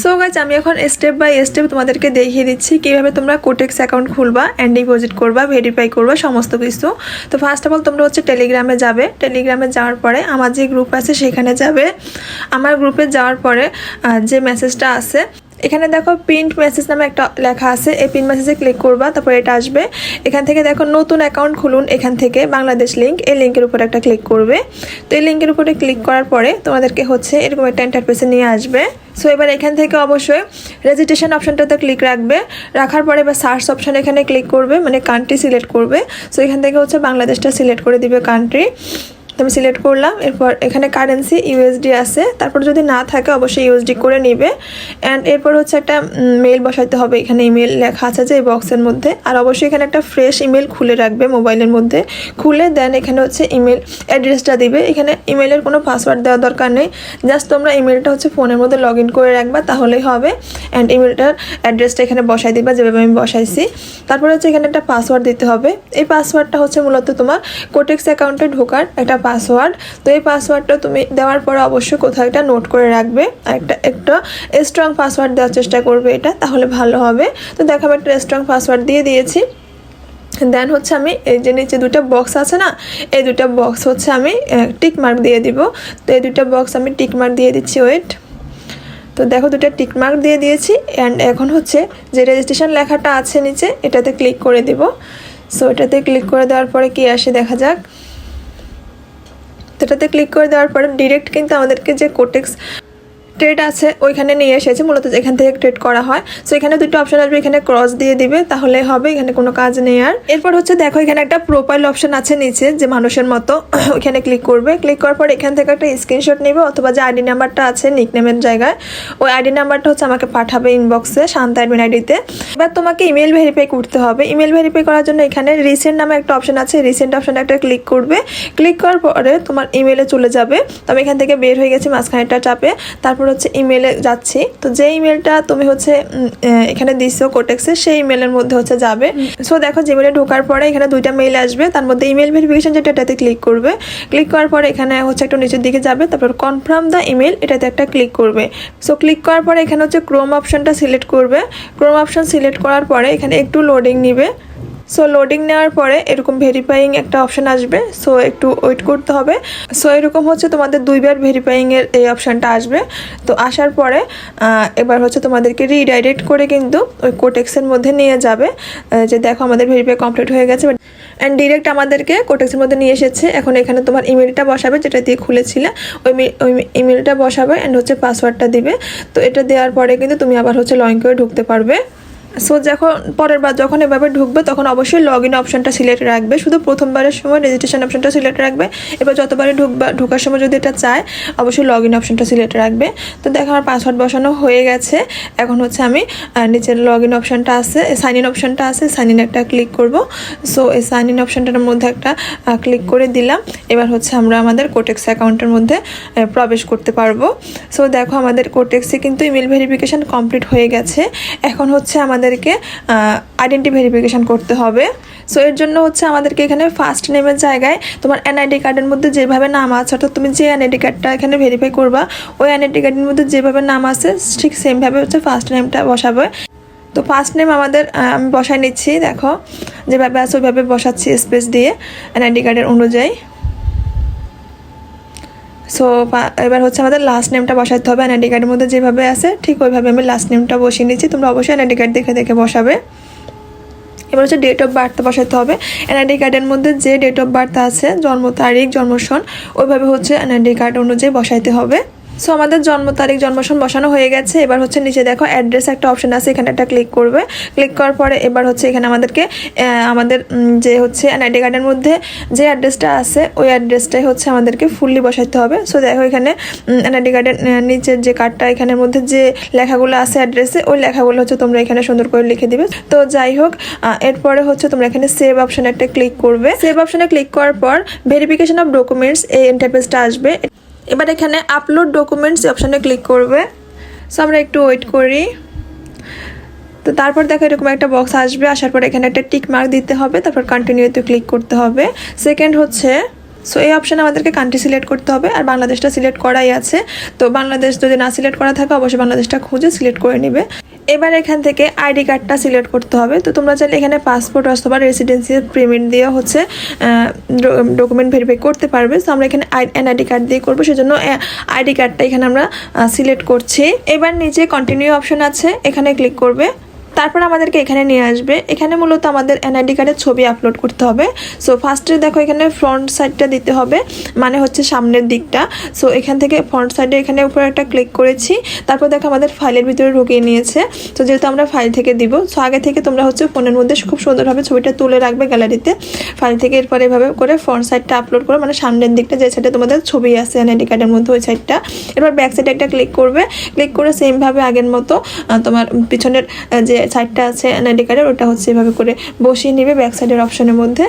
So guys আমি এখন step by step তোমাদেরকে দেখিয়ে দিচ্ছি কীভাবে তোমরা কোটেক্স অ্যাকাউন্ট খুলবা অ্যান্ড ডিপোজিট করবা, ভেরিফাই করবা সমস্ত কিছু। তো ফার্স্ট অফ অল তোমরা হচ্ছে টেলিগ্রামে যাবে। টেলিগ্রামে যাওয়ার পরে আমার যে গ্রুপ আছে সেখানে যাবে। আমার গ্রুপে যাওয়ার পরে যে মেসেজটা আছে এখানে দেখো প্রিন্ট মেসেজ নামে একটা লেখা আছে, এই প্রিন্ট মেসেজে ক্লিক করবা, তারপর এটা আসবে। এখান থেকে দেখো নতুন অ্যাকাউন্ট খুলুন, এখান থেকে বাংলাদেশ লিঙ্ক, এই লিঙ্কের উপরে একটা ক্লিক করবে। তো এই লিঙ্কের উপরে ক্লিক করার পরে তোমাদেরকে হচ্ছে এরকম একটা ইন্টারফেসে নিয়ে আসবে। সো এবার এখান থেকে অবশ্যই রেজিস্ট্রেশন অপশনটাতে ক্লিক রাখবে। রাখার পরে এবার সার্চ অপশন এখানে ক্লিক করবে, মানে কান্ট্রি সিলেক্ট করবে। সো এখান থেকে হচ্ছে বাংলাদেশটা সিলেক্ট করে দিবে কান্ট্রি। আমি সিলেক্ট করলাম। এরপর এখানে কারেন্সি ইউএসডি আছে, তারপর যদি না থাকে অবশ্যই ইউএসডি করে নিবে। অ্যান্ড এরপর হচ্ছে একটা মেল বসাইতে হবে, এখানে ইমেল লেখা আছে যে এই বক্সের মধ্যে। আর অবশ্যই এখানে একটা ফ্রেশ ইমেল খুলে রাখবে মোবাইলের মধ্যে, খুলে দেন এখানে হচ্ছে ইমেল অ্যাড্রেসটা দিবে। এখানে ইমেলের কোনো পাসওয়ার্ড দেওয়ার দরকার নেই, জাস্ট তোমরা ইমেলটা হচ্ছে ফোনের মধ্যে লগ ইন করে রাখবা, তাহলেই হবে। অ্যান্ড ইমেলটার অ্যাড্রেসটা এখানে বসাই দিবা যেভাবে আমি বসাইছি। তারপরে হচ্ছে এখানে একটা পাসওয়ার্ড দিতে হবে। এই পাসওয়ার্ডটা হচ্ছে মূলত তোমার কোটেক্স অ্যাকাউন্টে ঢোকার একটা পাসওয়ার্ড। তো এই পাসওয়ার্ডটা তুমি দেওয়ার পরে অবশ্যই কোথাও একটা নোট করে রাখবে, আর একটা স্ট্রং পাসওয়ার্ড দেওয়ার চেষ্টা করবে, এটা তাহলে ভালো হবে। তো দেখো আমি একটা স্ট্রং পাসওয়ার্ড দিয়ে দিয়েছি। দেন হচ্ছে আমি এই যে নিচে দুটো বক্স আছে না, এই দুটো বক্স হচ্ছে আমি টিক মার্ক দিয়ে দিব। তো এই দুটো বক্স আমি টিক মার্ক দিয়ে দিচ্ছি, ওয়েট। তো দেখো দুটো টিক মার্ক দিয়ে দিয়েছি। অ্যান্ড এখন হচ্ছে যে রেজিস্ট্রেশন লেখাটা আছে নিচে, এটাতে ক্লিক করে দিব। সো এটাতে ক্লিক করে দেওয়ার পরে কি আসে দেখা যাক। এটাতে ক্লিক করে দেওয়ার পরে ডিরেক্ট কিন্তু আমাদেরকে যে কোটেক্স ট্রেড আছে ওইখানে নিয়ে এসেছে, মূলত এখান থেকে ট্রেড করা হয়। সো এখানে দুটো অপশন আসবে, এখানে ক্রস দিয়ে দিবে তাহলে হবে, এখানে কোনো কাজ নেই আর। এরপর হচ্ছে দেখো এখানে একটা প্রোফাইল অপশন আছে নিচে যে মানুষের মতো, ওইখানে ক্লিক করবে। ক্লিক করার পর এখান থেকে একটা স্ক্রিনশট নেবে, অথবা যে আইডি নাম্বারটা আছে নিকনেমের জায়গায় ওই আইডি নাম্বারটা হচ্ছে আমাকে পাঠাবে ইনবক্সে শান্তা অ্যাডমিন আইডিতে। এবার তোমাকে ইমেল ভেরিফাই করতে হবে। ইমেল ভেরিফাই করার জন্য এখানে রিসেন্ট নামে একটা অপশন আছে, রিসেন্ট অপশনে একটা ক্লিক করবে। ক্লিক করার পরে তোমার ইমেলে চলে যাবে। তো আমি এখান থেকে বের হয়ে গেছি মাঝখানেটা চাপে, তারপর হচ্ছে ইমেলে যাচ্ছি। তো যে ইমেলটা তুমি হচ্ছে এখানে দিছো কোটেক্সে, সেই ইমেলের মধ্যে হচ্ছে যাবে। সো দেখো জিমেলে ঢোকার পরে এখানে দুইটা মেইল আসবে, তার মধ্যে ইমেল ভেরিফিকেশন যেটা, এটাতে ক্লিক করবে। ক্লিক করার পরে এখানে হচ্ছে একটু নিচের দিকে যাবে, তারপর কনফার্ম দ্য ইমেল, এটাতে একটা ক্লিক করবে। সো ক্লিক করার পরে এখানে হচ্ছে ক্রোম অপশনটা সিলেক্ট করবে। ক্রোম অপশন সিলেক্ট করার পরে এখানে একটু লোডিং নিবে। সো লোডিং নেওয়ার পরে এরকম ভেরিফাইং একটা অপশান আসবে, সো একটু ওয়েট করতে হবে। সো এরকম হচ্ছে তোমাদের দুইবার ভেরিফাইংয়ের এই অপশানটা আসবে। তো আসার পরে এবার হচ্ছে তোমাদেরকে রিডাইরেক্ট করে কিন্তু ওই কোটেক্সের মধ্যে নিয়ে যাবে, যে দেখো আমাদের ভেরিফাই কমপ্লিট হয়ে গেছে। অ্যান্ড ডিরেক্ট আমাদেরকে কোটেক্সের মধ্যে নিয়ে এসেছে। এখন এখানে তোমার ইমেলটা বসাবে যেটা দিয়ে খুলেছিলে, ওই ইমেলটা বসাবে অ্যান্ড হচ্ছে পাসওয়ার্ডটা দিবে। তো এটা দেওয়ার পরে কিন্তু তুমি আবার হচ্ছে লগ ইন করে ঢুকতে পারবে। সো যখন পরের বার যখন এভাবে ঢুকবে তখন অবশ্যই লগ ইন অপশনটা সিলেক্ট রাখবে, শুধু প্রথমবারের সময় রেজিস্ট্রেশন অপশনটা সিলেক্ট রাখবে। এবার যতবারই ঢোকার সময় যদি এটা চায় অবশ্যই লগ ইন অপশনটা সিলেক্ট রাখবে। তো দেখো আমার পাসওয়ার্ড বসানো হয়ে গেছে। এখন হচ্ছে আমি নিচের লগ ইন অপশনটা আছে, সাইন ইন অপশনটা আছে, সাইন ইন একটা ক্লিক করব। সো এই সাইন ইন অপশনটার মধ্যে একটা ক্লিক করে দিলাম। এবার হচ্ছে আমরা আমাদের কোটেক্স অ্যাকাউন্টের মধ্যে প্রবেশ করতে পারবো। সো দেখো আমাদের কোটেক্সে কিন্তু ইমেল ভেরিফিকেশান কমপ্লিট হয়ে গেছে। এখন হচ্ছে আমাদেরকে আইডেন্টি ভেরিফিকেশান করতে হবে। সো এর জন্য হচ্ছে আমাদেরকে এখানে ফার্স্ট নেমের জায়গায় তোমার এনআইডি কার্ডের মধ্যে যেভাবে নাম আছে, অর্থাৎ তুমি যে এনআইডি কার্ডটা এখানে ভেরিফাই করবা ওই এনআইডি কার্ডের মধ্যে যেভাবে নাম আছে ঠিক সেমভাবে হচ্ছে ফার্স্ট নেমটা বসাবে। তো ফার্স্ট নেম আমাদের আমি বসাই নিচ্ছি, দেখো যেভাবে আছে ওইভাবে বসাচ্ছি স্পেস দিয়ে এনআইডি কার্ডের অনুযায়ী। সো এবার হচ্ছে আমাদের লাস্ট নেমটা বসাতে হবে এনআইডি কার্ডের মধ্যে যেভাবে আছে ঠিক ওইভাবে আমি লাস্ট নেমটা বসিয়ে নিচ্ছি। তোমরা অবশ্যই এনআইডি কার্ড দেখে দেখে বসাবে। এবার হচ্ছে ডেট অফ বার্থটা বসাতে হবে। এনআইডি কার্ডের মধ্যে যে ডেট অফ বার্থ আছে, জন্ম তারিখ, জন্মসন, ওইভাবে হচ্ছে এনআইডি কার্ড অনুযায়ী বসাইতে হবে। সো আমাদের জন্ম তারিখ, জন্মসন বসানো হয়ে গেছে। এবার হচ্ছে নিচে দেখো অ্যাড্রেস একটা অপশন আছে, এখানে একটা ক্লিক করবে। ক্লিক করার পরে এবার হচ্ছে এখানে আমাদেরকে আমাদের যে হচ্ছে এনআইডি কার্ডের মধ্যে যে অ্যাড্রেসটা আছে ওই অ্যাড্রেসটাই হচ্ছে আমাদেরকে ফুললি বসাতে হবে। সো দেখো এখানে এনআইডি কার্ডের নিচের যে কার্ডটা এখানের মধ্যে যে লেখাগুলো আছে অ্যাড্রেসে, ওই লেখাগুলো হচ্ছে তোমরা এখানে সুন্দর করে লিখে দিবে। তো যাই হোক, এরপরে হচ্ছে তোমরা এখানে সেভ অপশনে একটা ক্লিক করবে। সেভ অপশনে ক্লিক করার পর ভেরিফিকেশন অফ ডকুমেন্টস এই ইন্টারফেসটা আসবে। এবার এখানে আপলোড ডকুমেন্টস অপশানে ক্লিক করবে। সো আমরা একটু ওয়েট করি। তো তারপর দেখো এরকম একটা বক্স আসবে, আসার পর এখানে একটা টিক মার্ক দিতে হবে, তারপর কন্টিনিউতে ক্লিক করতে হবে। সেকেন্ড হচ্ছে সো এই অপশানে আমাদেরকে কান্ট্রি সিলেক্ট করতে হবে, আর বাংলাদেশটা সিলেক্ট করাই আছে। তো বাংলাদেশ যদি না সিলেক্ট করা থাকে অবশ্যই বাংলাদেশটা খুঁজে সিলেক্ট করে নেবে। এবার এখান থেকে আইডি কার্ডটা সিলেক্ট করতে হবে। তো তোমরা চাইলে এখানে পাসপোর্ট অথবা রেসিডেন্সিয়াল প্রিমিট দিয়ে হচ্ছে ডকুমেন্ট ভেরিফাই করতে পারবে। তো আমরা এখানে এনআইডি কার্ড দিয়ে করবো, সেজন্য আইডি কার্ডটা এখানে আমরা সিলেক্ট করছি। এবার নিচে কন্টিনিউ অপশন আছে, এখানে ক্লিক করবে। তারপর আমাদেরকে এখানে নিয়ে আসবে। এখানে মূলত আমাদের এনআইডি কার্ডের ছবি আপলোড করতে হবে। সো ফার্স্টে দেখো এখানে ফ্রন্ট সাইডটা দিতে হবে, মানে হচ্ছে সামনের দিকটা। সো এখান থেকে ফ্রন্ট সাইডে এখানে উপরে একটা ক্লিক করেছি। তারপর দেখো আমাদের ফাইলের ভিতরে ঢুকিয়ে নিয়েছে। তো যেহেতু আমরা ফাইল থেকে দিব, সো আগে থেকে তোমরা হচ্ছে ফোনের মধ্যে খুব সুন্দরভাবে ছবিটা তুলে রাখবে গ্যালারিতে। ফাইল থেকে এরপর এভাবে করে ফ্রন্ট সাইডটা আপলোড করো, মানে সামনের দিকটা যে সাইডে তোমাদের ছবি আছে এনআইডি কার্ডের মধ্যে ওই সাইডটা। এরপর ব্যাক সাইডে একটা ক্লিক করবে। ক্লিক করে সেমভাবে আগের মতো তোমার পিছনের যে সাইডটা আছে এনআইডি কার্ডের ওটা হচ্ছে এভাবে করে বসিয়ে নেবে ব্যাক সাইডের অপশনের মধ্যে।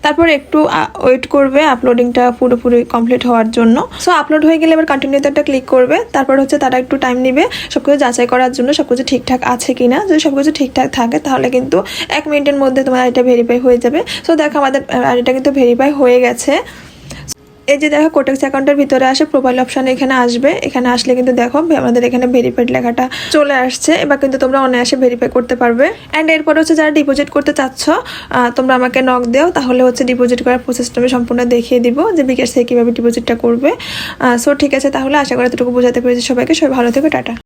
তারপর একটু ওয়েট করবে আপলোডিংটা পুরোপুরি কমপ্লিট হওয়ার জন্য। সো আপলোড হয়ে গেলে এবার কন্টিনিউতে একটা ক্লিক করবে। তারপর হচ্ছে তারা একটু টাইম নেবে সবকিছু যাচাই করার জন্য, সবকিছু ঠিকঠাক আছে কিনা। যদি সবকিছু ঠিকঠাক থাকে তাহলে কিন্তু 1 মিনিটের মধ্যে তোমার আইডিটা ভেরিফাই হয়ে যাবে। সো দেখো আমাদের আইডিটা কিন্তু ভেরিফাই হয়ে গেছে। এই যে দেখো কোটেক্স অ্যাকাউন্টের ভিতরে আসে প্রোফাইল অপশন এখানে আসবে। এখানে আসলে কিন্তু দেখো আমাদের এখানে ভেরিফাইড লেখাটা চলে আসছে। এবার কিন্তু তোমরা অনায়াসে ভেরিফাই করতে পারবে। অ্যান্ড এরপর হচ্ছে যারা ডিপোজিট করতে চাচ্ছ তোমরা আমাকে নক দাও, তাহলে হচ্ছে ডিপোজিট করার প্রসেসটা আমি সম্পূর্ণ দেখিয়ে দিব যে বিকাশ থেকে কীভাবে ডিপোজিটটা করবে। সো ঠিক আছে, তাহলে আশা করি এতটুকু বোঝাতে পেরেছি সবাইকে। সবাই ভালো থেকো, টাটা।